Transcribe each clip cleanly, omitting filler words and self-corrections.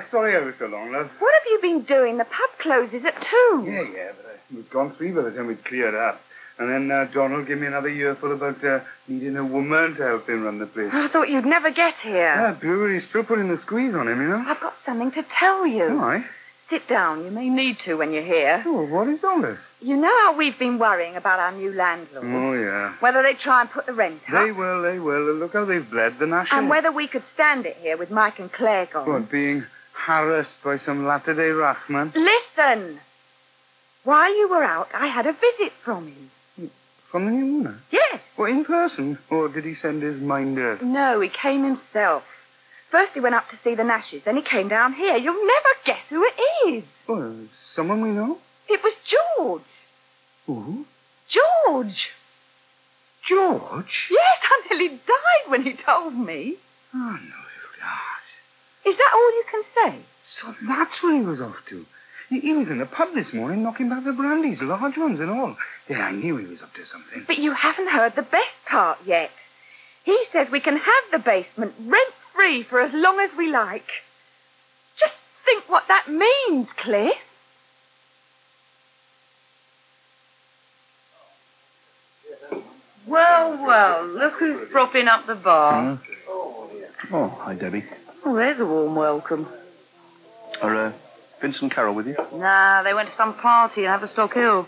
Sorry I was so long, love. What have you been doing? The pub closes at 2. Yeah, but I was gone 3 by the time we'd cleared up. And then Donald gave me another earful about needing a woman to help him run the place. I thought you'd never get here. Yeah, brewery's still putting the squeeze on him, you know. I've got something to tell you. Why? Sit down. You may need to when you're here. Oh, what is all this? You know how we've been worrying about our new landlords? Oh, yeah. Whether they try and put the rent up. They will. Look how they've bled the Nash. And whether we could stand it here with Mike and Claire gone. What, being harassed by some latter-day Rachman? Listen! While you were out, I had a visit from him. From the new owner? Yes. Well, in person? Or did he send his minder? No, he came himself. First he went up to see the Nashes, then he came down here. You'll never guess who it is. Well, someone we know? It was George. Who? George. George? Yes, I nearly died when he told me. Oh, no, you don't. Is that all you can say? So that's where he was off to. He was in the pub this morning knocking back the brandies, large ones and all. Yeah, I knew he was up to something. But you haven't heard the best part yet. He says we can have the basement rent-free for as long as we like. Just think what that means, Cliff. Well, look who's propping up the bar. Oh, hi, Debbie. Oh, there's a warm welcome. Are Vince and Carol with you? Nah, they went to some party in Haverstock Hill.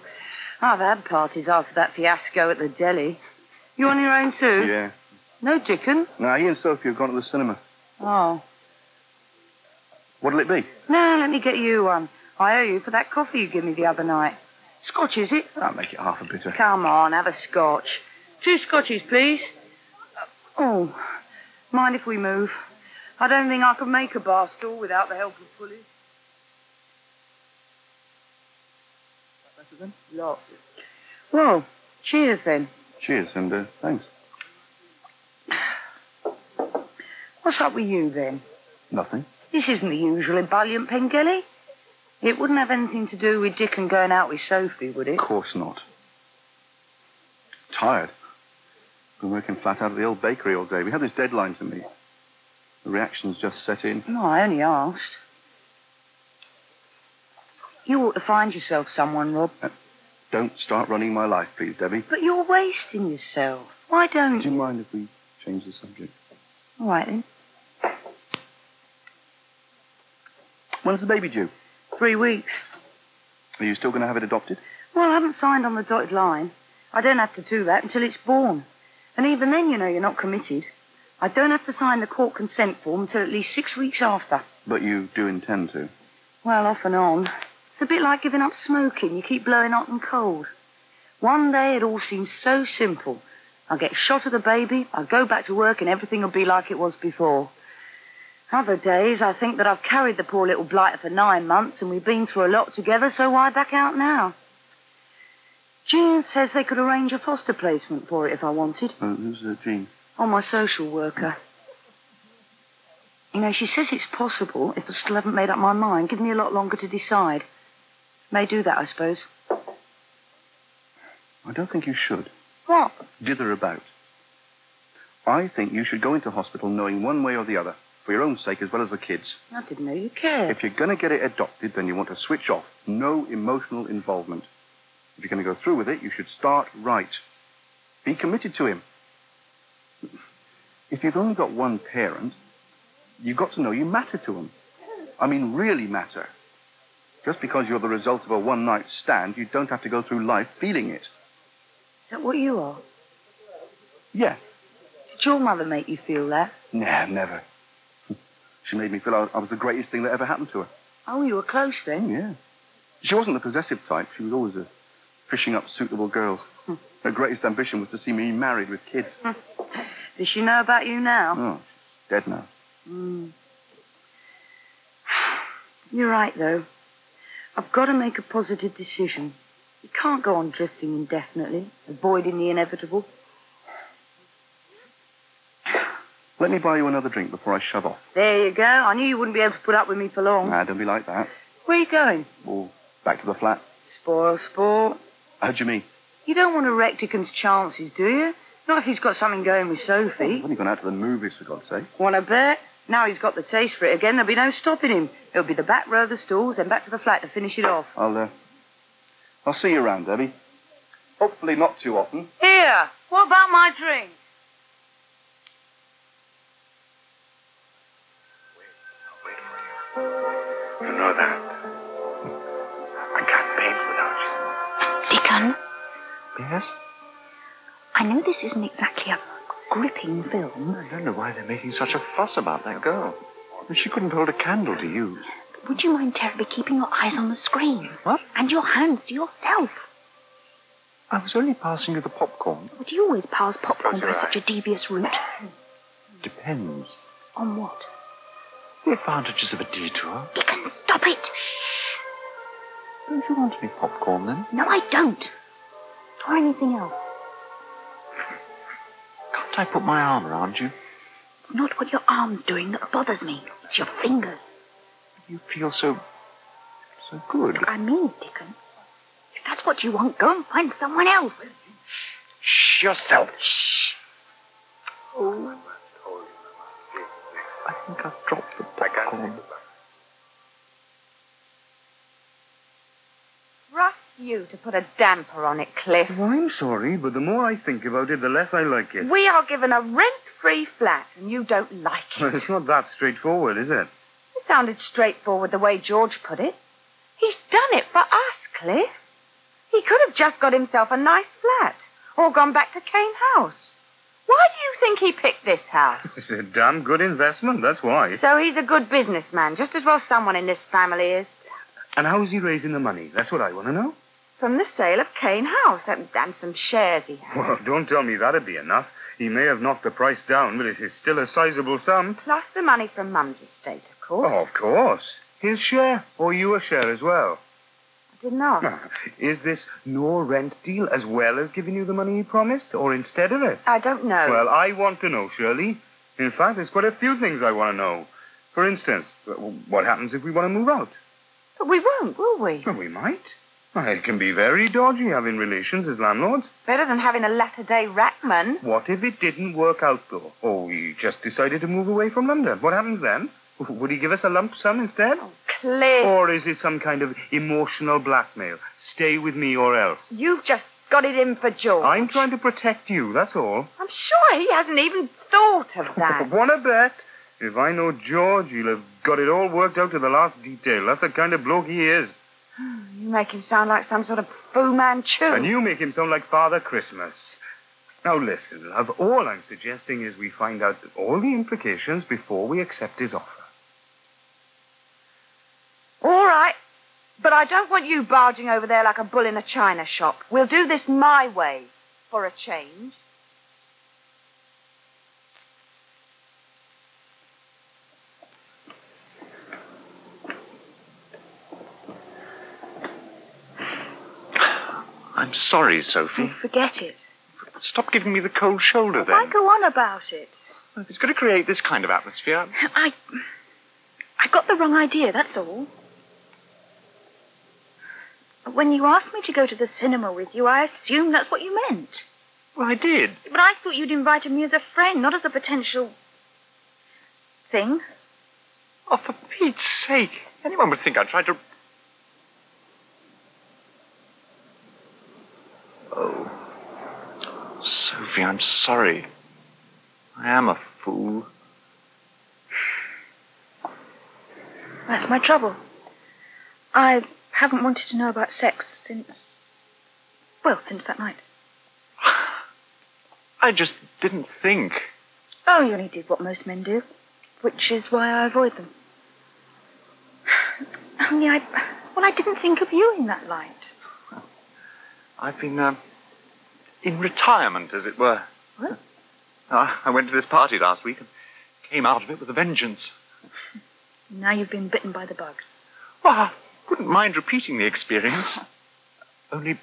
I've had parties after that fiasco at the deli. You on your own too? Yeah. No Dickon? No, he and Sophie have gone to the cinema. Oh. What'll it be? No, let me get you one. I owe you for that coffee you gave me the other night. Scotch, is it? I'll make it half a bitter. Come on, have a scotch. 2 scotches, please. Oh, mind if we move? I don't think I could make a bar stool without the help of pulleys. Then? Lots. Well, cheers then. Cheers, and thanks. What's up with you then? Nothing. This isn't the usual ebullient, Pengelly. It wouldn't have anything to do with Dickon going out with Sophie, would it? Of course not. Tired. Been working flat out at the old bakery all day. We had this deadline to meet. The reactions just set in. No, I only asked. You ought to find yourself someone, Rob. Don't start running my life, please, Debbie. But you're wasting yourself. Why don't Do you mind if we change the subject? All right, then. When's the baby due? 3 weeks. Are you still going to have it adopted? Well, I haven't signed on the dotted line. I don't have to do that until it's born. And even then, you know, you're not committed. I don't have to sign the court consent form until at least 6 weeks after. But you do intend to? Well, off and on. It's a bit like giving up smoking. You keep blowing hot and cold. One day it all seems so simple. I'll get shot of the baby, I'll go back to work and everything will be like it was before. Other days I think that I've carried the poor little blighter for 9 months and we've been through a lot together, so why back out now? Jean says they could arrange a foster placement for it if I wanted. Who's Jean? Oh, my social worker. You know, she says it's possible if I still haven't made up my mind. Give me a lot longer to decide. May do that, I suppose. I don't think you should. What? Dither about. I think you should go into hospital knowing one way or the other, for your own sake as well as the kids. I didn't know you cared. If you're going to get it adopted, then you want to switch off. No emotional involvement. If you're going to go through with it, you should start right. Be committed to him. If you've only got one parent, you've got to know you matter to him. I mean, really matter. Just because you're the result of a one-night stand, you don't have to go through life feeling it. Is that what you are? Yeah. Did your mother make you feel that? Nah, never. She made me feel I was the greatest thing that ever happened to her. Oh, you were close then? Yeah. She wasn't the possessive type. She was always fishing up suitable girls. Her greatest ambition was to see me married with kids. Does she know about you now? Oh, she's dead now. You're right, though. I've got to make a positive decision. You can't go on drifting indefinitely, avoiding the inevitable. Let me buy you another drink before I shove off. There you go. I knew you wouldn't be able to put up with me for long. Nah, don't be like that. Where are you going? Well, back to the flat. Spoil sport. How'd you mean? You don't want to wreck Dickon's chances, do you? Not if he's got something going with Sophie. I've only gone out to the movies, for God's sake. Want to bet? Now he's got the taste for it again, there'll be no stopping him. It'll be the back row of the stalls, then back to the flat to finish it off. I'll see you around, Debbie. Hopefully not too often. Here, what about my drink? You know that. I can't paint without you. Dickon, Yes? I know this isn't exactly a gripping film. I don't know why they're making such a fuss about that girl. She couldn't hold a candle to use. But would you mind terribly keeping your eyes on the screen? What? And your hands to yourself? I was only passing you the popcorn. Would you always pass popcorn by such a devious route? Depends. On what? The advantages of a detour. Dickon, stop it! Don't you want any popcorn, then? No, I don't. Or anything else. Can't I put my arm around you? It's not what your arm's doing that bothers me. It's your fingers. You feel so good. I mean it, Dickon. If that's what you want, go and find someone else. Shh yourself. Shh. Oh. I think I've dropped the popcorn. Trust you to put a damper on it, Cliff. Well, I'm sorry, but the more I think about it, the less I like it. We are given a rent-free flat, and you don't like Well, it. it's not that straightforward, is it? It sounded straightforward the way George put it. He's done it for us, Cliff. He could have just got himself a nice flat, or gone back to Cane House. Why do you think he picked this house? It's a damn good investment, that's why. So he's a good businessman, just as well someone in this family is. And how's he raising the money? That's what I want to know. From the sale of Cane House and some shares he has. Well, don't tell me that'd be enough. He may have knocked the price down, but it is still a sizable sum. Plus the money from Mum's estate, of course. Oh, of course. His share, or your share as well. I didn't know. Is this no rent deal as well as giving you the money he promised, or instead of it? I don't know. Well, I want to know, Shirley. In fact, there's quite a few things I want to know. For instance, what happens if we want to move out? But we won't, will we? Well, we might. Well, it can be very dodgy having relations as landlords. Better than having a latter-day rackman. What if it didn't work out, though? Oh, he just decided to move away from London. What happens then? Would he give us a lump sum instead? Oh, Cliff. Or is it some kind of emotional blackmail? Stay with me or else. You've just got it in for George. I'm trying to protect you, that's all. I'm sure he hasn't even thought of that. Wanna bet? If I know George, he'll have got it all worked out to the last detail. That's the kind of bloke he is. You make him sound like some sort of Fu Manchu. And you make him sound like Father Christmas. Now listen, love, all I'm suggesting is we find out all the implications before we accept his offer. All right, but I don't want you barging over there like a bull in a china shop. We'll do this my way, for a change. I'm sorry, Sophie. Forget it. Stop giving me the cold shoulder, then. Why go on about it? If it's going to create this kind of atmosphere... I got the wrong idea, that's all. When you asked me to go to the cinema with you, I assumed that's what you meant. Well, I did. But I thought you'd invited me as a friend, not as a potential... thing. Oh, for Pete's sake. Anyone would think I tried to... Oh. Sophie, I'm sorry. I am a fool. That's my trouble. I haven't wanted to know about sex since that night. I just didn't think. Oh, you only did what most men do, which is why I avoid them. Only I didn't think of you in that light. I've been, in retirement, as it were. What? I went to this party last week and came out of it with a vengeance. Now you've been bitten by the bug. Well, I wouldn't mind repeating the experience. Only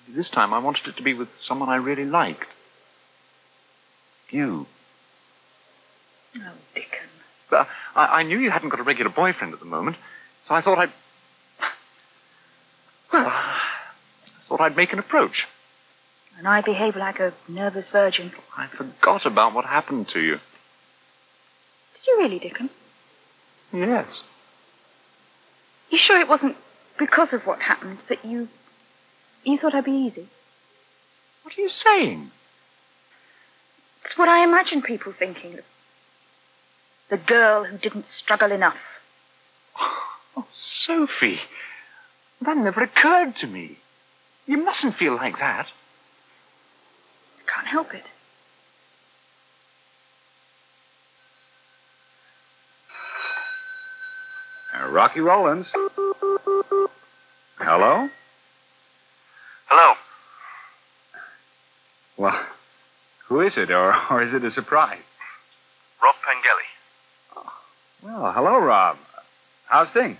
this time I wanted it to be with someone I really liked. You. Oh, Dickon. But I knew you hadn't got a regular boyfriend at the moment, so I thought I'd make an approach. And I behave like a nervous virgin. I forgot about what happened to you. Did you really, Dickon? Yes. You sure it wasn't because of what happened that you thought I'd be easy? What are you saying? It's what I imagine people thinking. The girl who didn't struggle enough. Oh, Sophie. That never occurred to me. You mustn't feel like that. I can't help it. Rocky Rollins. Hello? Hello. Well, who is it, or is it a surprise? Rob Pengelly. Well, hello, Rob. How's things?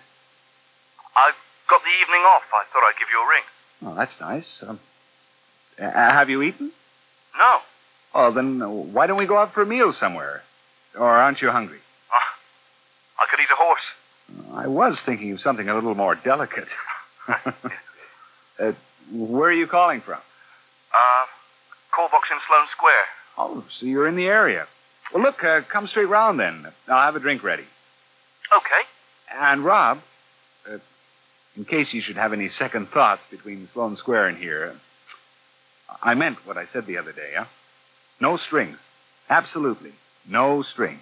I've got the evening off. I thought I'd give you a ring. Oh, that's nice. Have you eaten? No. Oh, then why don't we go out for a meal somewhere? Or aren't you hungry? I could eat a horse. I was thinking of something a little more delicate. Where are you calling from? Call box in Sloane Square. Oh, so you're in the area. Well, look, come straight round then. I'll have a drink ready. Okay. And Rob, in case you should have any second thoughts between Sloane Square and here, I meant what I said the other day, huh? No strings. Absolutely no strings.